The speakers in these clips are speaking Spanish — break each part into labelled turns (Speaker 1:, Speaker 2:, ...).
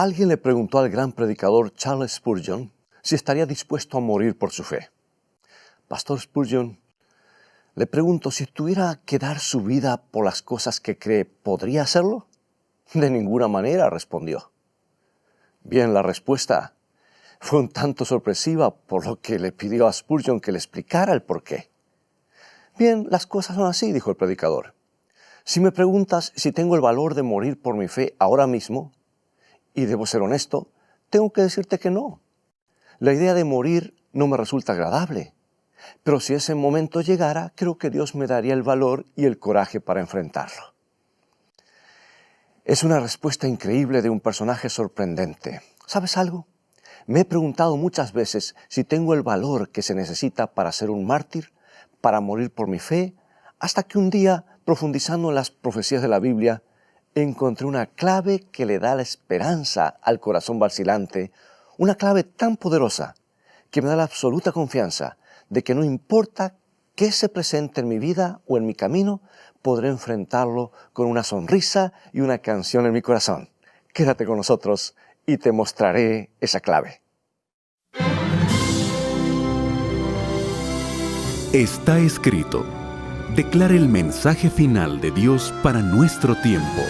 Speaker 1: Alguien le preguntó al gran predicador Charles Spurgeon si estaría dispuesto a morir por su fe. Pastor Spurgeon, le pregunto, si tuviera que dar su vida por las cosas que cree, ¿podría hacerlo? De ninguna manera, respondió. Bien, la respuesta fue un tanto sorpresiva, por lo que le pidió a Spurgeon que le explicara el porqué. Bien, las cosas son así, dijo el predicador. Si me preguntas si tengo el valor de morir por mi fe ahora mismo, y debo ser honesto, tengo que decirte que no. La idea de morir no me resulta agradable, pero si ese momento llegara, creo que Dios me daría el valor y el coraje para enfrentarlo. Es una respuesta increíble de un personaje sorprendente. ¿Sabes algo? Me he preguntado muchas veces si tengo el valor que se necesita para ser un mártir, para morir por mi fe, hasta que un día, profundizando en las profecías de la Biblia, encontré una clave que le da la esperanza al corazón vacilante, una clave tan poderosa que me da la absoluta confianza de que no importa qué se presente en mi vida o en mi camino, podré enfrentarlo con una sonrisa y una canción en mi corazón. Quédate con nosotros y te mostraré esa clave.
Speaker 2: Está escrito. Declara el mensaje final de Dios para nuestro tiempo.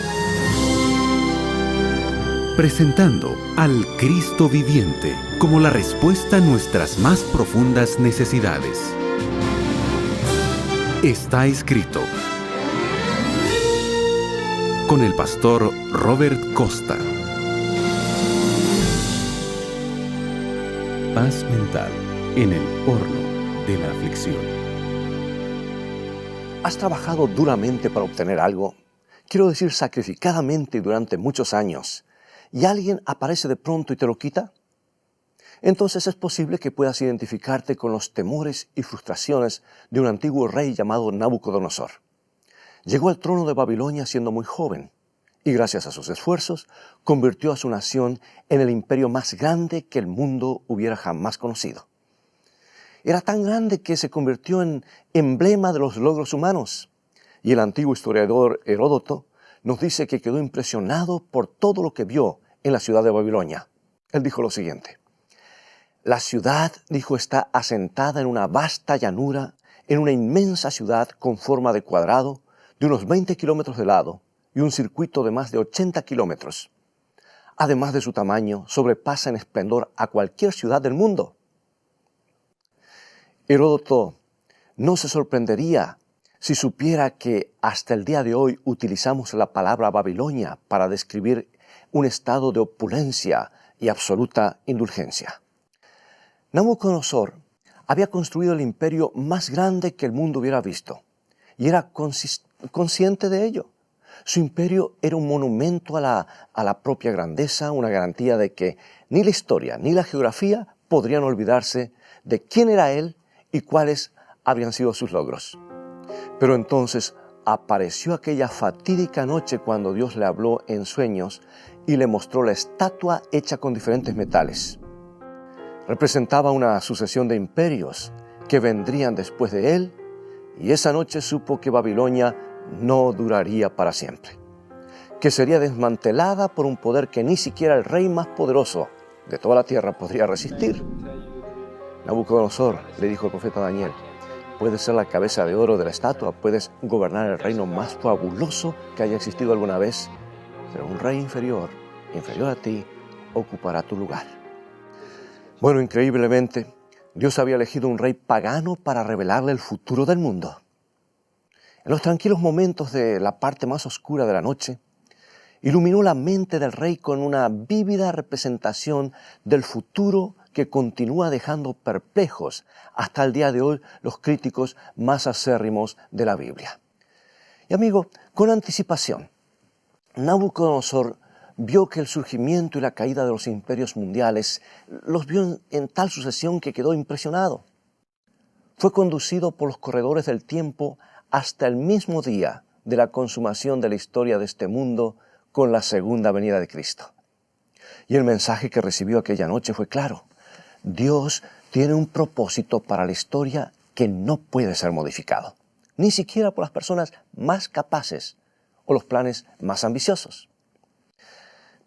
Speaker 2: Presentando al Cristo viviente como la respuesta a nuestras más profundas necesidades. Está escrito. Con el pastor Robert Costa. Paz mental en el horno de la aflicción.
Speaker 1: ¿Has trabajado duramente para obtener algo? Quiero decir, sacrificadamente durante muchos años, y alguien aparece de pronto y te lo quita. Entonces es posible que puedas identificarte con los temores y frustraciones de un antiguo rey llamado Nabucodonosor. Llegó al trono de Babilonia siendo muy joven, y gracias a sus esfuerzos, convirtió a su nación en el imperio más grande que el mundo hubiera jamás conocido. Era tan grande que se convirtió en emblema de los logros humanos. Y el antiguo historiador Heródoto nos dice que quedó impresionado por todo lo que vio en la ciudad de Babilonia. Él dijo lo siguiente: la ciudad, dijo, está asentada en una vasta llanura, en una inmensa ciudad con forma de cuadrado, de unos 20 kilómetros de lado y un circuito de más de 80 kilómetros. Además de su tamaño, sobrepasa en esplendor a cualquier ciudad del mundo. Heródoto no se sorprendería si supiera que hasta el día de hoy utilizamos la palabra Babilonia para describir un estado de opulencia y absoluta indulgencia. Nabucodonosor había construido el imperio más grande que el mundo hubiera visto y era consciente de ello. Su imperio era un monumento a la propia grandeza, una garantía de que ni la historia ni la geografía podrían olvidarse de quién era él y cuáles habían sido sus logros. Pero entonces apareció aquella fatídica noche cuando Dios le habló en sueños y le mostró la estatua hecha con diferentes metales. Representaba una sucesión de imperios que vendrían después de él, y esa noche supo que Babilonia no duraría para siempre, que sería desmantelada por un poder que ni siquiera el rey más poderoso de toda la tierra podría resistir. Nabucodonosor, le dijo el profeta Daniel, puedes ser la cabeza de oro de la estatua, puedes gobernar el reino más fabuloso que haya existido alguna vez, pero un rey inferior a ti, ocupará tu lugar. Bueno, increíblemente, Dios había elegido un rey pagano para revelarle el futuro del mundo. En los tranquilos momentos de la parte más oscura de la noche, iluminó la mente del rey con una vívida representación del futuro que continúa dejando perplejos hasta el día de hoy los críticos más acérrimos de la Biblia. Y amigo, con anticipación, Nabucodonosor vio que el surgimiento y la caída de los imperios mundiales los vio en tal sucesión que quedó impresionado. Fue conducido por los corredores del tiempo hasta el mismo día de la consumación de la historia de este mundo con la segunda venida de Cristo. Y el mensaje que recibió aquella noche fue claro: Dios tiene un propósito para la historia que no puede ser modificado, ni siquiera por las personas más capaces o los planes más ambiciosos.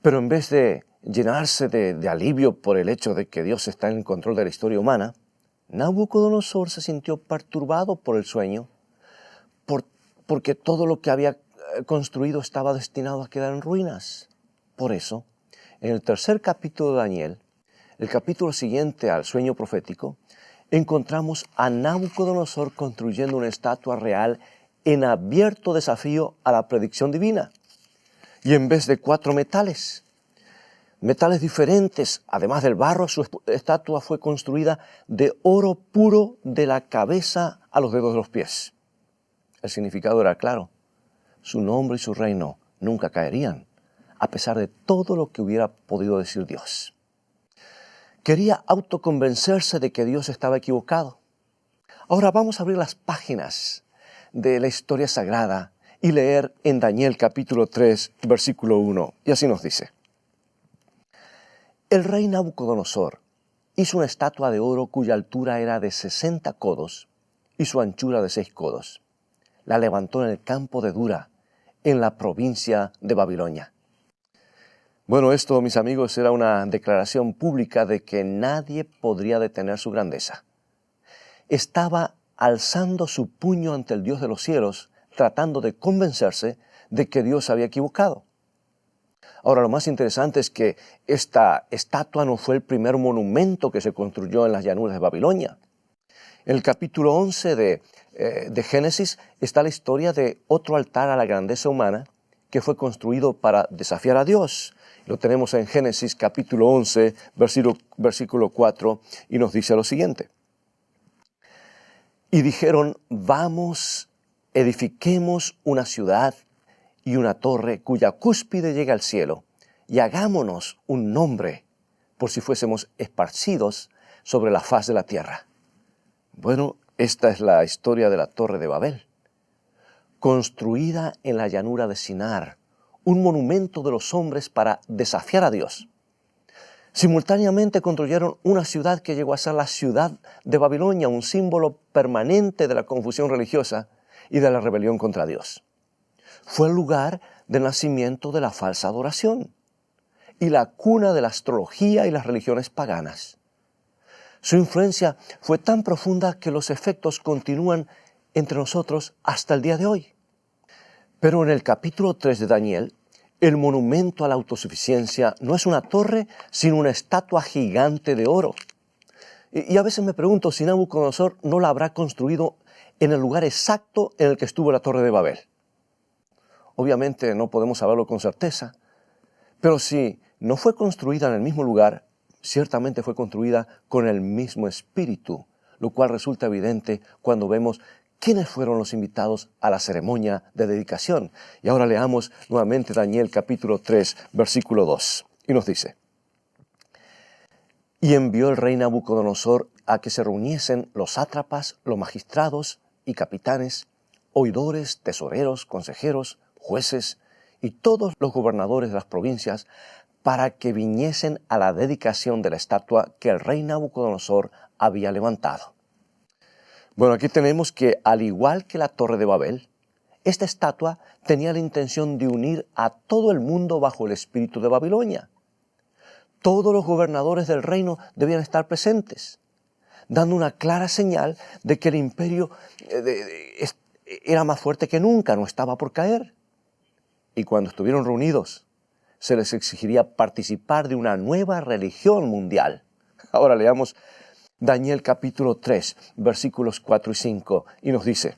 Speaker 1: Pero en vez de llenarse de alivio por el hecho de que Dios está en el control de la historia humana, Nabucodonosor se sintió perturbado por el sueño, porque todo lo que había construido estaba destinado a quedar en ruinas. Por eso, en el tercer capítulo de Daniel, el capítulo siguiente al sueño profético, encontramos a Nabucodonosor construyendo una estatua real en abierto desafío a la predicción divina. Y en vez de 4 metales diferentes, además del barro, su estatua fue construida de oro puro de la cabeza a los dedos de los pies. El significado era claro: su nombre y su reino nunca caerían, a pesar de todo lo que hubiera podido decir Dios. Quería autoconvencerse de que Dios estaba equivocado. Ahora vamos a abrir las páginas de la historia sagrada y leer en Daniel capítulo 3, versículo 1. Y así nos dice: El rey Nabucodonosor hizo una estatua de oro cuya altura era de 60 codos y su anchura de 6 codos. La levantó en el campo de Dura, en la provincia de Babilonia. Bueno, esto, mis amigos, era una declaración pública de que nadie podría detener su grandeza. Estaba alzando su puño ante el Dios de los cielos, tratando de convencerse de que Dios había equivocado. Ahora, lo más interesante es que esta estatua no fue el primer monumento que se construyó en las llanuras de Babilonia. En el capítulo 11 de Génesis está la historia de otro altar a la grandeza humana que fue construido para desafiar a Dios. Lo tenemos en Génesis capítulo 11, versículo 4, y nos dice lo siguiente: Y dijeron, vamos, edifiquemos una ciudad y una torre cuya cúspide llega al cielo, y hagámonos un nombre, por si fuésemos esparcidos sobre la faz de la tierra. Bueno, esta es la historia de la Torre de Babel, construida en la llanura de Sinar, un monumento de los hombres para desafiar a Dios. Simultáneamente construyeron una ciudad que llegó a ser la ciudad de Babilonia, un símbolo permanente de la confusión religiosa y de la rebelión contra Dios. Fue el lugar de nacimiento de la falsa adoración y la cuna de la astrología y las religiones paganas. Su influencia fue tan profunda que los efectos continúan entre nosotros hasta el día de hoy. Pero en el capítulo 3 de Daniel, el monumento a la autosuficiencia no es una torre, sino una estatua gigante de oro. Y a veces me pregunto si Nabucodonosor no la habrá construido en el lugar exacto en el que estuvo la Torre de Babel. Obviamente no podemos saberlo con certeza, pero si no fue construida en el mismo lugar, ciertamente fue construida con el mismo espíritu, lo cual resulta evidente cuando vemos quiénes fueron los invitados a la ceremonia de dedicación. Y ahora leamos nuevamente Daniel capítulo 3, versículo 2. Y nos dice: Y envió el rey Nabucodonosor a que se reuniesen los sátrapas, los magistrados y capitanes, oidores, tesoreros, consejeros, jueces y todos los gobernadores de las provincias, para que viniesen a la dedicación de la estatua que el rey Nabucodonosor había levantado. Bueno, aquí tenemos que, al igual que la Torre de Babel, esta estatua tenía la intención de unir a todo el mundo bajo el espíritu de Babilonia. Todos los gobernadores del reino debían estar presentes, dando una clara señal de que el imperio era más fuerte que nunca, no estaba por caer. Y cuando estuvieron reunidos, se les exigiría participar de una nueva religión mundial. Ahora leamos Daniel capítulo 3, versículos 4 y 5, y nos dice: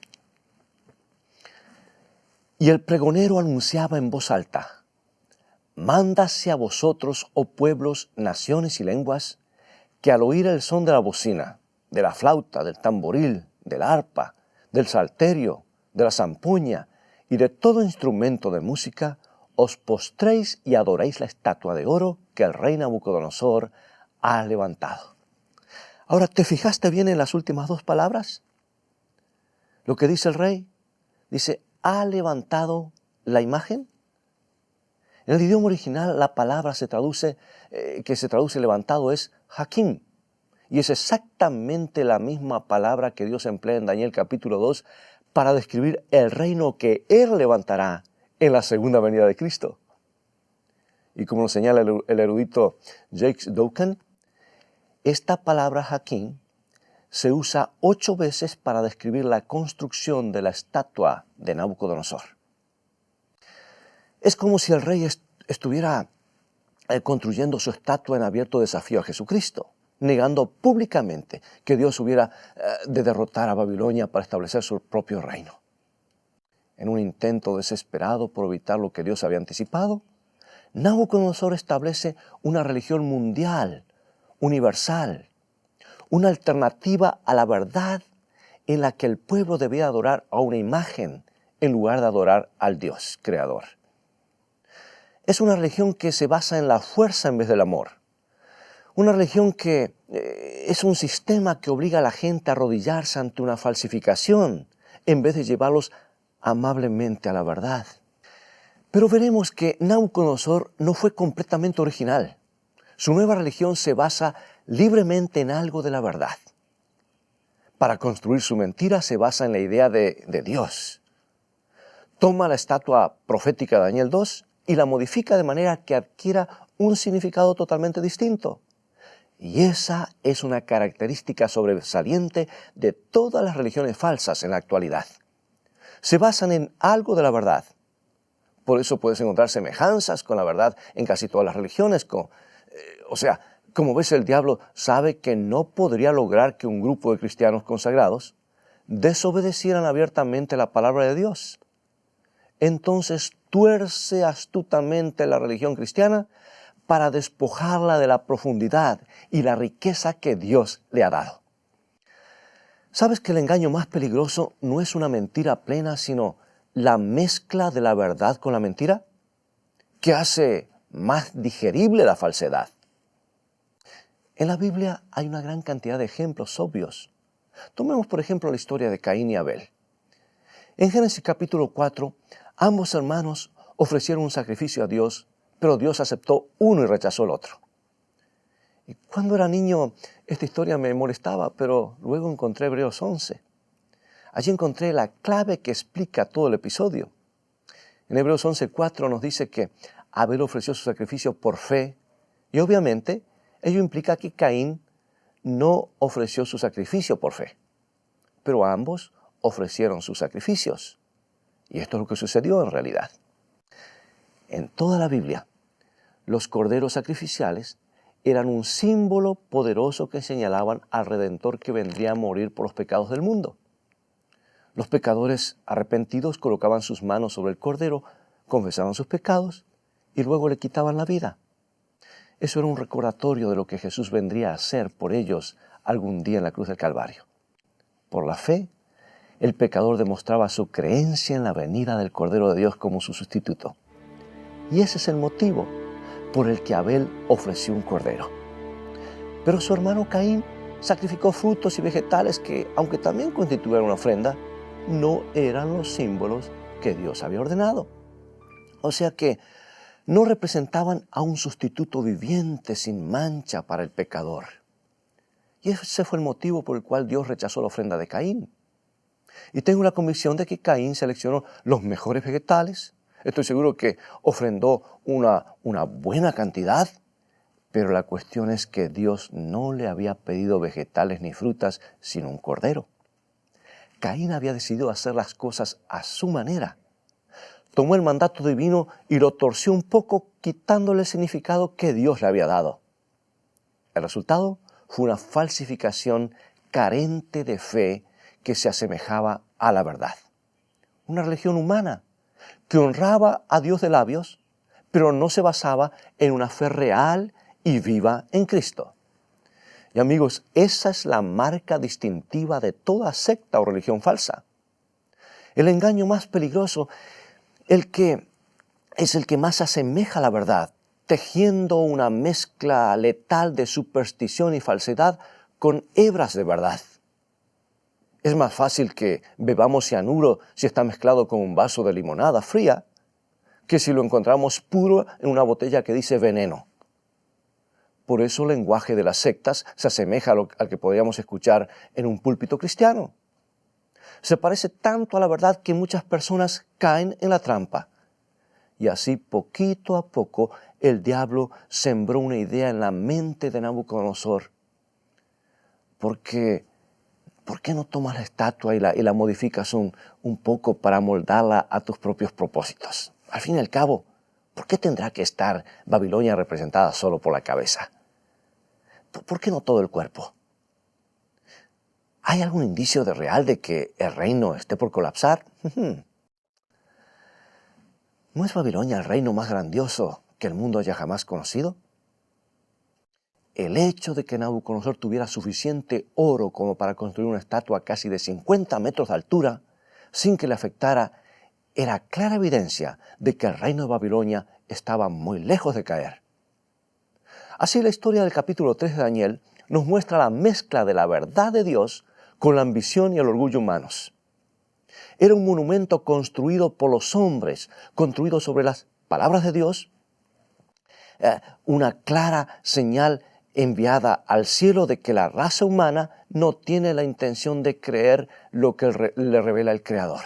Speaker 1: Y el pregonero anunciaba en voz alta: Mándase a vosotros, oh pueblos, naciones y lenguas, que al oír el son de la bocina, de la flauta, del tamboril, del arpa, del salterio, de la zampoña y de todo instrumento de música, os postréis y adoréis la estatua de oro que el rey Nabucodonosor ha levantado. Ahora, ¿te fijaste bien en las últimas dos palabras? Lo que dice el rey, dice, ¿ha levantado la imagen? En el idioma original, la palabra que se traduce levantado es hakim. Y es exactamente la misma palabra que Dios emplea en Daniel capítulo 2 para describir el reino que Él levantará en la segunda venida de Cristo. Y como lo señala el erudito Jacques Dokken, esta palabra Hakim se usa 8 veces para describir la construcción de la estatua de Nabucodonosor. Es como si el rey estuviera construyendo su estatua en abierto desafío a Jesucristo, negando públicamente que Dios hubiera de derrotar a Babilonia para establecer su propio reino. En un intento desesperado por evitar lo que Dios había anticipado, Nabucodonosor establece una religión mundial, universal, una alternativa a la verdad en la que el pueblo debía adorar a una imagen en lugar de adorar al Dios creador. Es una religión que se basa en la fuerza en vez del amor. Una religión que es un sistema que obliga a la gente a arrodillarse ante una falsificación en vez de llevarlos amablemente a la verdad. Pero veremos que Nabucodonosor no fue completamente original. Su nueva religión se basa libremente en algo de la verdad. Para construir su mentira se basa en la idea de Dios. Toma la estatua profética de Daniel 2 y la modifica de manera que adquiera un significado totalmente distinto. Y esa es una característica sobresaliente de todas las religiones falsas en la actualidad. Se basan en algo de la verdad. Por eso puedes encontrar semejanzas con la verdad en casi todas las religiones. Como ves, el diablo sabe que no podría lograr que un grupo de cristianos consagrados desobedecieran abiertamente la palabra de Dios. Entonces tuerce astutamente la religión cristiana para despojarla de la profundidad y la riqueza que Dios le ha dado. ¿Sabes que el engaño más peligroso no es una mentira plena, sino la mezcla de la verdad con la mentira, que hace más digerible la falsedad? En la Biblia hay una gran cantidad de ejemplos obvios. Tomemos por ejemplo la historia de Caín y Abel. En Génesis capítulo 4, ambos hermanos ofrecieron un sacrificio a Dios, pero Dios aceptó uno y rechazó el otro. Y cuando era niño, esta historia me molestaba, pero luego encontré Hebreos 11. Allí encontré la clave que explica todo el episodio. En Hebreos 11:4 nos dice que Abel ofreció su sacrificio por fe, y obviamente ello implica que Caín no ofreció su sacrificio por fe. Pero ambos ofrecieron sus sacrificios. Y esto es lo que sucedió en realidad. En toda la Biblia, los corderos sacrificiales eran un símbolo poderoso que señalaban al Redentor que vendría a morir por los pecados del mundo. Los pecadores arrepentidos colocaban sus manos sobre el cordero, confesaban sus pecados y luego le quitaban la vida. Eso era un recordatorio de lo que Jesús vendría a hacer por ellos algún día en la cruz del Calvario. Por la fe, el pecador demostraba su creencia en la venida del Cordero de Dios como su sustituto. Y ese es el motivo por el que Abel ofreció un cordero. Pero su hermano Caín sacrificó frutos y vegetales que, aunque también constituían una ofrenda, no eran los símbolos que Dios había ordenado. O sea que no representaban a un sustituto viviente sin mancha para el pecador. Y ese fue el motivo por el cual Dios rechazó la ofrenda de Caín. Y tengo la convicción de que Caín seleccionó los mejores vegetales. Estoy seguro que ofrendó una buena cantidad, pero la cuestión es que Dios no le había pedido vegetales ni frutas, sino un cordero. Caín había decidido hacer las cosas a su manera. Tomó el mandato divino y lo torció un poco, quitándole el significado que Dios le había dado. El resultado fue una falsificación carente de fe que se asemejaba a la verdad. Una religión humana que honraba a Dios de labios, pero no se basaba en una fe real y viva en Cristo. Y amigos, esa es la marca distintiva de toda secta o religión falsa. El engaño más peligroso, el que más asemeja a la verdad, tejiendo una mezcla letal de superstición y falsedad con hebras de verdad. Es más fácil que bebamos cianuro si está mezclado con un vaso de limonada fría, que si lo encontramos puro en una botella que dice veneno. Por eso el lenguaje de las sectas se asemeja al que podríamos escuchar en un púlpito cristiano. Se parece tanto a la verdad que muchas personas caen en la trampa. Y así, poquito a poco, el diablo sembró una idea en la mente de Nabucodonosor. ¿Por qué no tomas la estatua y la modificas un poco para moldarla a tus propios propósitos? Al fin y al cabo, ¿por qué tendrá que estar Babilonia representada solo por la cabeza? ¿Por qué no todo el cuerpo? ¿Hay algún indicio de real de que el reino esté por colapsar? ¿No es Babilonia el reino más grandioso que el mundo haya jamás conocido? El hecho de que Nabucodonosor tuviera suficiente oro como para construir una estatua casi de 50 metros de altura, sin que le afectara, era clara evidencia de que el reino de Babilonia estaba muy lejos de caer. Así la historia del capítulo 3 de Daniel nos muestra la mezcla de la verdad de Dios con la ambición y el orgullo humanos. Era un monumento construido por los hombres, construido sobre las palabras de Dios, una clara señal enviada al cielo de que la raza humana no tiene la intención de creer lo que le revela el Creador.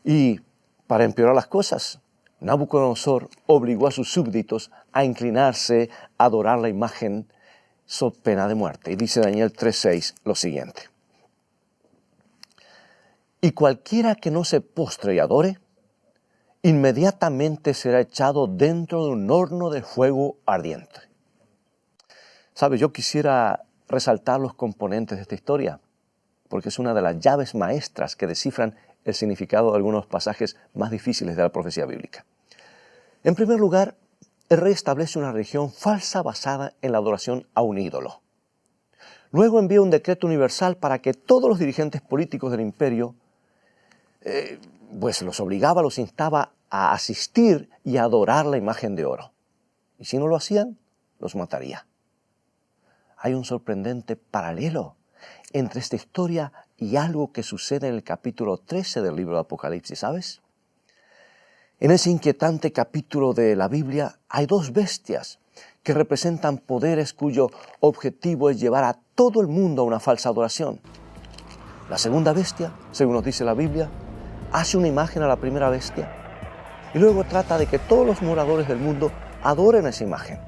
Speaker 1: Y para empeorar las cosas, Nabucodonosor obligó a sus súbditos a inclinarse, a adorar la imagen, so pena de muerte. Y dice Daniel 3:6 lo siguiente: y cualquiera que no se postre y adore, inmediatamente será echado dentro de un horno de fuego ardiente. ¿Sabes? Yo quisiera resaltar los componentes de esta historia, porque es una de las llaves maestras que descifran el significado de algunos pasajes más difíciles de la profecía bíblica. En primer lugar, el rey establece una religión falsa basada en la adoración a un ídolo. Luego envía un decreto universal para que todos los dirigentes políticos del imperio los obligaba, los instaba a asistir y a adorar la imagen de oro. Y si no lo hacían, los mataría. Hay un sorprendente paralelo entre esta historia y algo que sucede en el capítulo 13 del libro de Apocalipsis, ¿sabes? En ese inquietante capítulo de la Biblia hay dos bestias que representan poderes cuyo objetivo es llevar a todo el mundo a una falsa adoración. La segunda bestia, según nos dice la Biblia, hace una imagen a la primera bestia y luego trata de que todos los moradores del mundo adoren a esa imagen.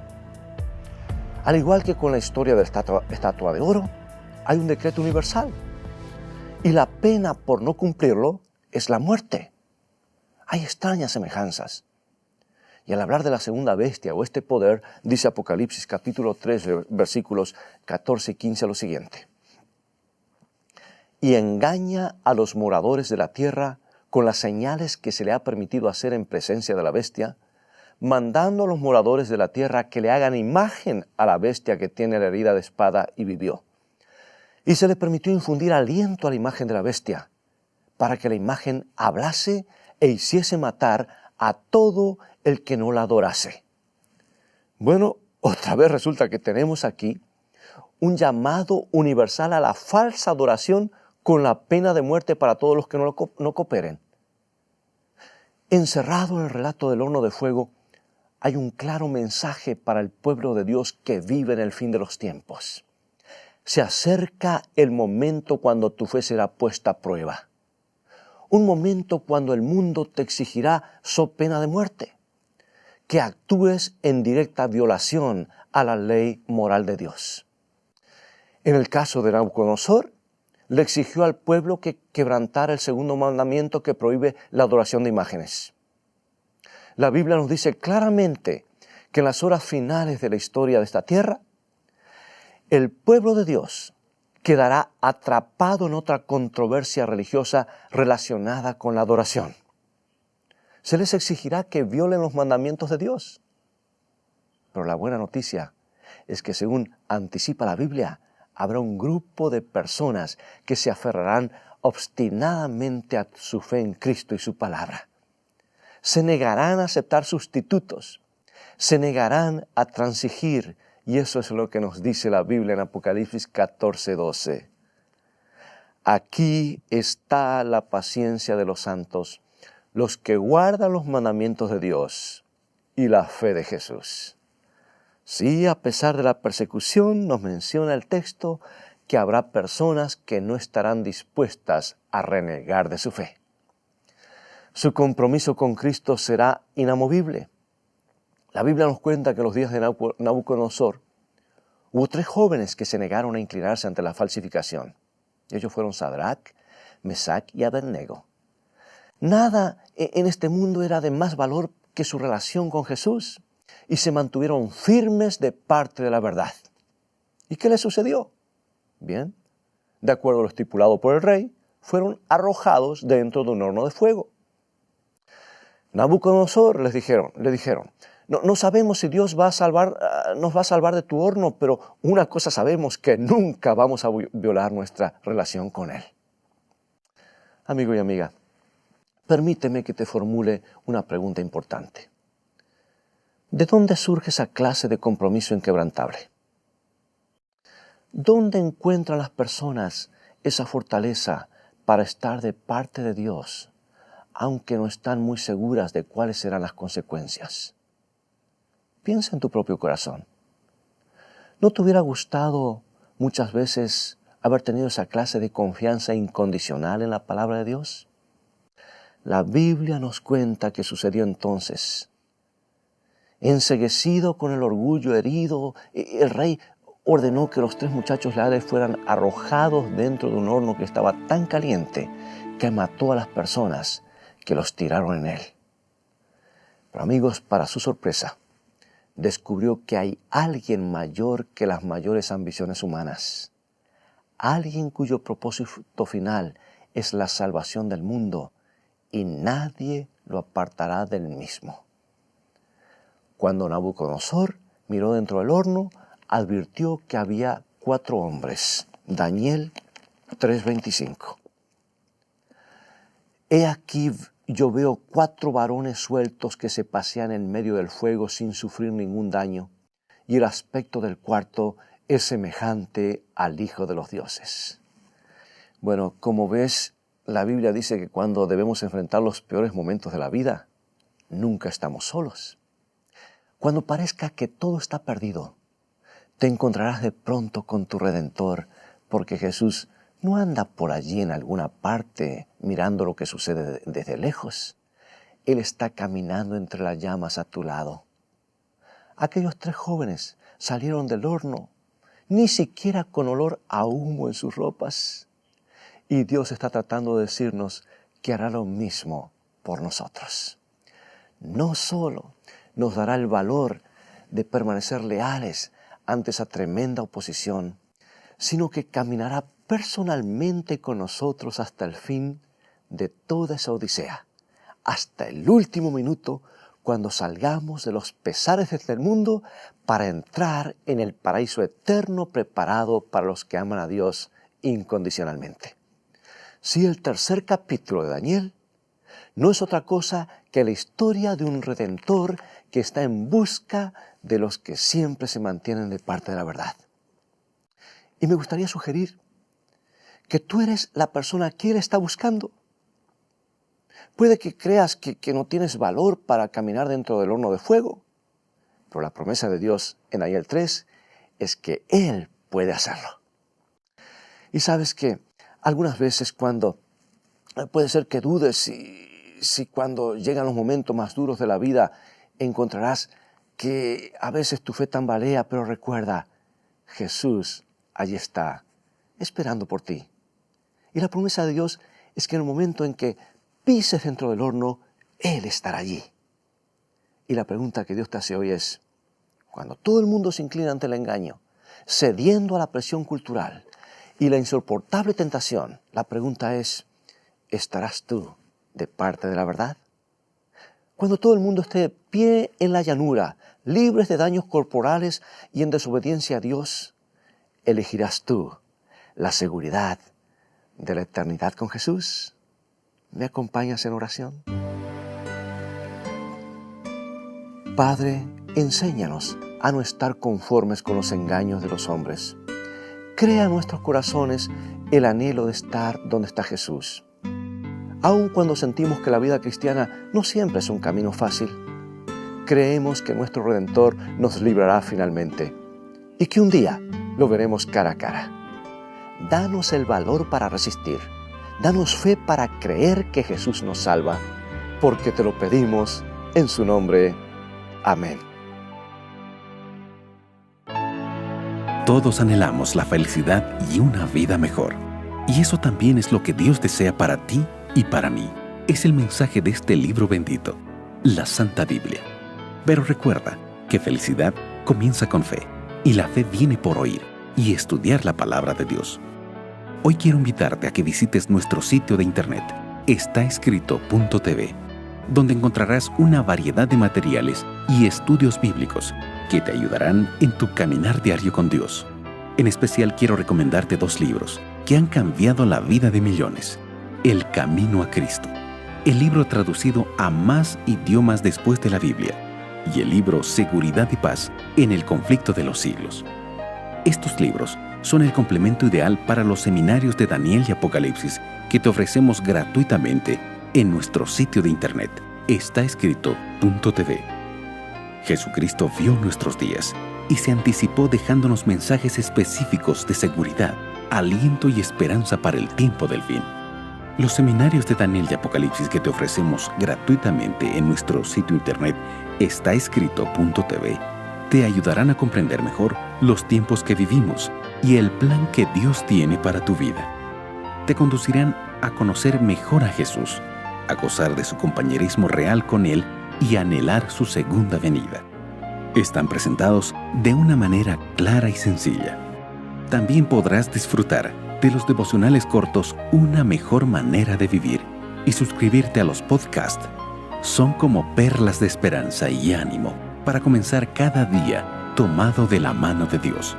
Speaker 1: Al igual que con la historia de la estatua de oro, hay un decreto universal y la pena por no cumplirlo es la muerte. Hay extrañas semejanzas. Y al hablar de la segunda bestia o este poder, dice Apocalipsis capítulo 3, versículos 14 y 15 lo siguiente: y engaña a los moradores de la tierra con las señales que se le ha permitido hacer en presencia de la bestia, mandando a los moradores de la tierra que le hagan imagen a la bestia que tiene la herida de espada y vivió. Y se le permitió infundir aliento a la imagen de la bestia, para que la imagen hablase e hiciese matar a todo el que no la adorase. Bueno, otra vez resulta que tenemos aquí un llamado universal a la falsa adoración con la pena de muerte para todos los que no cooperen. Encerrado en el relato del horno de fuego, hay un claro mensaje para el pueblo de Dios que vive en el fin de los tiempos. Se acerca el momento cuando tu fe será puesta a prueba. Un momento cuando el mundo te exigirá so pena de muerte, que actúes en directa violación a la ley moral de Dios. En el caso de Nabucodonosor, le exigió al pueblo que quebrantara el segundo mandamiento que prohíbe la adoración de imágenes. La Biblia nos dice claramente que en las horas finales de la historia de esta tierra, el pueblo de Dios quedará atrapado en otra controversia religiosa relacionada con la adoración. Se les exigirá que violen los mandamientos de Dios. Pero la buena noticia es que, según anticipa la Biblia, habrá un grupo de personas que se aferrarán obstinadamente a su fe en Cristo y su palabra. Se negarán a aceptar sustitutos, se negarán a transigir, y eso es lo que nos dice la Biblia en Apocalipsis 14:12. Aquí está la paciencia de los santos, los que guardan los mandamientos de Dios y la fe de Jesús. Sí, a pesar de la persecución, nos menciona el texto que habrá personas que no estarán dispuestas a renegar de su fe. Su compromiso con Cristo será inamovible. La Biblia nos cuenta que en los días de Nabucodonosor hubo 3 jóvenes que se negaron a inclinarse ante la falsificación. Ellos fueron Sadrach, Mesach y Abednego. Nada en este mundo era de más valor que su relación con Jesús y se mantuvieron firmes de parte de la verdad. ¿Y qué les sucedió? Bien, de acuerdo a lo estipulado por el rey, fueron arrojados dentro de un horno de fuego. Nabucodonosor le dijeron, no sabemos si Dios nos va a salvar de tu horno, pero una cosa sabemos, que nunca vamos a violar nuestra relación con Él. Amigo y amiga, permíteme que te formule una pregunta importante. ¿De dónde surge esa clase de compromiso inquebrantable? ¿Dónde encuentran las personas esa fortaleza para estar de parte de Dios, aunque no están muy seguras de cuáles serán las consecuencias? Piensa en tu propio corazón. ¿No te hubiera gustado muchas veces haber tenido esa clase de confianza incondicional en la palabra de Dios? La Biblia nos cuenta que sucedió entonces. Enceguecido con el orgullo herido, el rey ordenó que los 3 muchachos leales fueran arrojados dentro de un horno que estaba tan caliente que mató a las personas que los tiraron en él. Pero amigos, para su sorpresa, descubrió que hay alguien mayor que las mayores ambiciones humanas. Alguien cuyo propósito final es la salvación del mundo y nadie lo apartará del mismo. Cuando Nabucodonosor miró dentro del horno, advirtió que había 4 hombres. Daniel 3:25. He aquí yo veo 4 varones sueltos que se pasean en medio del fuego sin sufrir ningún daño, y el aspecto del cuarto es semejante al Hijo de los dioses. Bueno, como ves, la Biblia dice que cuando debemos enfrentar los peores momentos de la vida, nunca estamos solos. Cuando parezca que todo está perdido, te encontrarás de pronto con tu Redentor, porque Jesús no anda por allí en alguna parte mirando lo que sucede desde lejos. Él está caminando entre las llamas a tu lado. Aquellos 3 jóvenes salieron del horno, ni siquiera con olor a humo en sus ropas. Y Dios está tratando de decirnos que hará lo mismo por nosotros. No solo nos dará el valor de permanecer leales ante esa tremenda oposición, sino que caminará personalmente con nosotros hasta el fin de toda esa odisea, hasta el último minuto, cuando salgamos de los pesares de este mundo para entrar en el paraíso eterno preparado para los que aman a Dios incondicionalmente. Sí, el 3er capítulo de Daniel no es otra cosa que la historia de un Redentor que está en busca de los que siempre se mantienen de parte de la verdad. Y me gustaría sugerir que tú eres la persona que Él está buscando. Puede que creas que no tienes valor para caminar dentro del horno de fuego, pero la promesa de Dios en Daniel 3 es que Él puede hacerlo. Y sabes que algunas veces puede ser que dudes si cuando llegan los momentos más duros de la vida encontrarás que a veces tu fe tambalea, pero recuerda, Jesús allí está, esperando por ti. Y la promesa de Dios es que en el momento en que pises dentro del horno, Él estará allí. Y la pregunta que Dios te hace hoy es, cuando todo el mundo se inclina ante el engaño, cediendo a la presión cultural y la insoportable tentación, la pregunta es, ¿estarás tú de parte de la verdad? Cuando todo el mundo esté de pie en la llanura, libres de daños corporales y en desobediencia a Dios, ¿elegirás tú la seguridad de la eternidad con Jesús? ¿Me acompañas en oración? Padre, enséñanos a no estar conformes con los engaños de los hombres. Crea en nuestros corazones el anhelo de estar donde está Jesús. Aun cuando sentimos que la vida cristiana no siempre es un camino fácil, creemos que nuestro Redentor nos librará finalmente y que un día lo veremos cara a cara. Danos el valor para resistir. Danos fe para creer que Jesús nos salva, porque te lo pedimos en su nombre. Amén.
Speaker 2: Todos anhelamos la felicidad y una vida mejor. Y eso también es lo que Dios desea para ti y para mí. Es el mensaje de este libro bendito, la Santa Biblia. Pero recuerda que felicidad comienza con fe, y la fe viene por oír y estudiar la palabra de Dios. Hoy quiero invitarte a que visites nuestro sitio de internet, estaescrito.tv, donde encontrarás una variedad de materiales y estudios bíblicos que te ayudarán en tu caminar diario con Dios. En especial quiero recomendarte 2 libros que han cambiado la vida de millones. El Camino a Cristo, el libro traducido a más idiomas después de la Biblia, y el libro Seguridad y Paz en el conflicto de los siglos. Estos libros son el complemento ideal para los seminarios de Daniel y Apocalipsis que te ofrecemos gratuitamente en nuestro sitio de internet, estaescrito.tv. Jesucristo vio nuestros días y se anticipó dejándonos mensajes específicos de seguridad, aliento y esperanza para el tiempo del fin. Los seminarios de Daniel y Apocalipsis que te ofrecemos gratuitamente en nuestro sitio internet, estaescrito.tv, te ayudarán a comprender mejor los tiempos que vivimos y el plan que Dios tiene para tu vida. Te conducirán a conocer mejor a Jesús, a gozar de su compañerismo real con Él y anhelar su segunda venida. Están presentados de una manera clara y sencilla. También podrás disfrutar de los devocionales cortos Una mejor manera de vivir y suscribirte a los podcasts. Son como perlas de esperanza y ánimo para comenzar cada día tomado de la mano de Dios.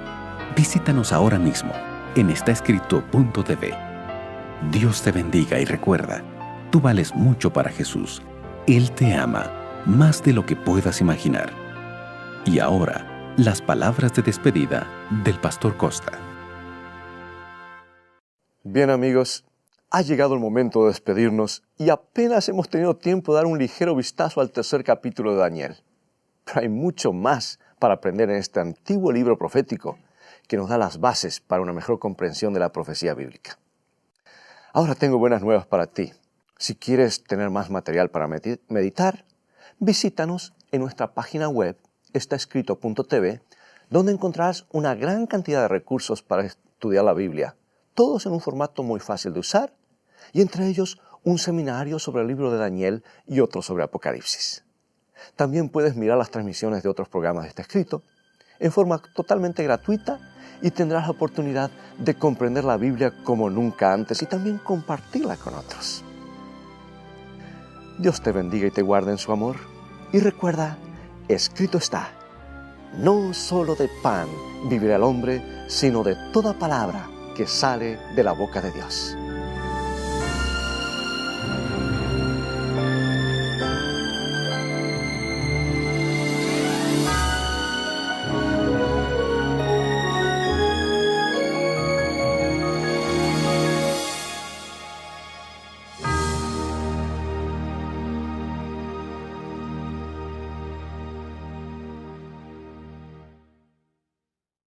Speaker 2: Visítanos ahora mismo en estaescrito.tv. Dios te bendiga y recuerda, tú vales mucho para Jesús. Él te ama más de lo que puedas imaginar. Y ahora, las palabras de despedida del Pastor Costa.
Speaker 1: Bien, amigos, ha llegado el momento de despedirnos y apenas hemos tenido tiempo de dar un ligero vistazo al 3er capítulo de Daniel. Pero hay mucho más para aprender en este antiguo libro profético que nos da las bases para una mejor comprensión de la profecía bíblica. Ahora tengo buenas nuevas para ti. Si quieres tener más material para meditar, visítanos en nuestra página web, estaescrito.tv, donde encontrarás una gran cantidad de recursos para estudiar la Biblia, todos en un formato muy fácil de usar, y entre ellos un seminario sobre el libro de Daniel y otro sobre Apocalipsis. También puedes mirar las transmisiones de otros programas de Está Escrito en forma totalmente gratuita y tendrás la oportunidad de comprender la Biblia como nunca antes y también compartirla con otros. Dios te bendiga y te guarde en su amor. Y recuerda, escrito está, no solo de pan vivirá el hombre, sino de toda palabra que sale de la boca de Dios.